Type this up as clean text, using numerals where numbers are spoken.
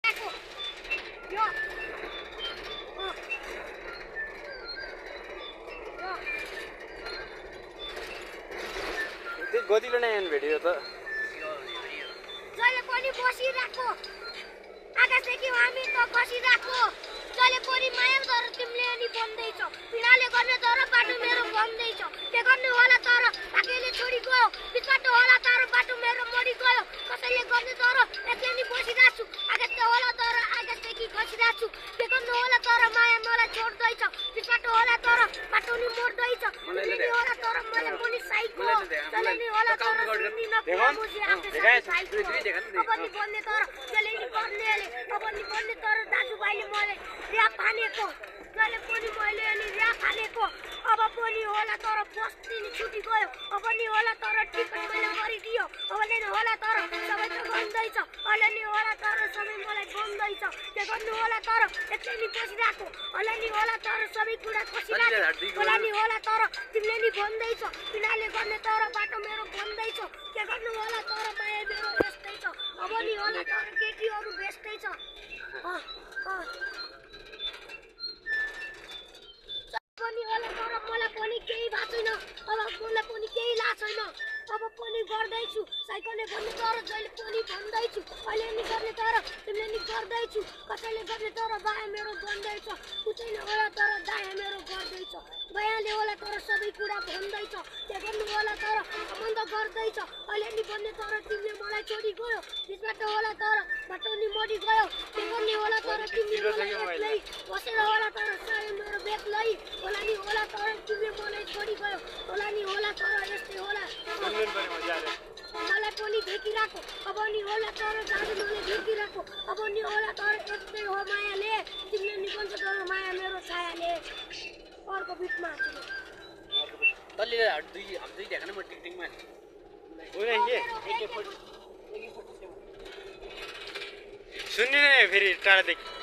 राखो यो त्यो गतिलो नै आइन भेट्यो त जले पनि बसिराखो आकाशदेखि हामी त बसिराखो जले पनि माया तर तिमीले अनि बन्दैछौ पीडाले गर्ने तर बाटो मेरो बन्दैछ के गर्नु होला तर भाग्यले छोडी गयो बिचबाट होला तर बाटो मेरो मरि गयो कसैले गर्ने तर एक्लै नि बसिरहेछु आकाशले होला तर आकाशदेखि खसिरहेछु के गर्नु होला तर माया मलाई छोड्दैछ बिचबाट होला तर बाटो नि मर्दैछ तिमीले नि होला तर मलाई पनि साइको जले नि होला तर तिमी नपुग्नुसी अब नि बन्ने तर जले नि गर्नेले अब नि बन्ने तर दाजुभाइले मलाई र्याप हानेको जले पनि मैले अनि र्याप हानेको अब पनि होला तर बस्ती नि छुटी गयो अब नि होला तर टिकट मैले गरिदियो अब नि होला तर सबै त बन्दैछ अहिले नि होला तर सबै मलाई बन्दैछ के गर्नु होला तर एकछिन नि बसिरहेको अहिले नि होला तर सबै कुरा खसिरहेको होला नि होला तर तिमीले नि बन्दैछ किनाले गर्ने तर बाटो मेरो बन्दैछ के गर्नु होला तर माया मेरो यस्तै छ अब नि होला तर केटीहरू बेस्तै छ पनि होला तर मलाई पनि केही भएको छैन अब मलाई पनि केही लाग्छ छैन अब पनि गर्दैछु साइकलले भन्ने तर जहिले पनि भन्दैछु अहिले नि गर्ने तर तिमीले नि गर्दैछु कसैले गर्ने तर बाया मेरो बन्दैछ कुचैले होला तर दाया मेरो गर्दैछ बयाले होला तर सबै कुरा भन्दैछ के गर्नु होला तर सम्बन्ध गर्दैछ अहिले नि भन्ने तर तिमीले मलाई छोडी गयो बिचबाट होला तर बाटो नि मरि गयो के गर्ने होला तर तिमीले मलाई एक्लै बसेर होला तर सायद मेरो बेग्लै होला नि होला तर तिमीले मलाई छोडी गयो होला नि होला तर यस्तै होला मलाई पनि भेटिरहेको अब नि होला तर दाजु मलाई भेटिरहेको अब नि होला तर यस्तै हो मायाले तिमीले निकल्छ तर माया मेरो छायाले अर्को बिचमा तल्ली दुई हम दुई देखा ना म टिक टिकमा सुन्ने फेरि टाढादेखि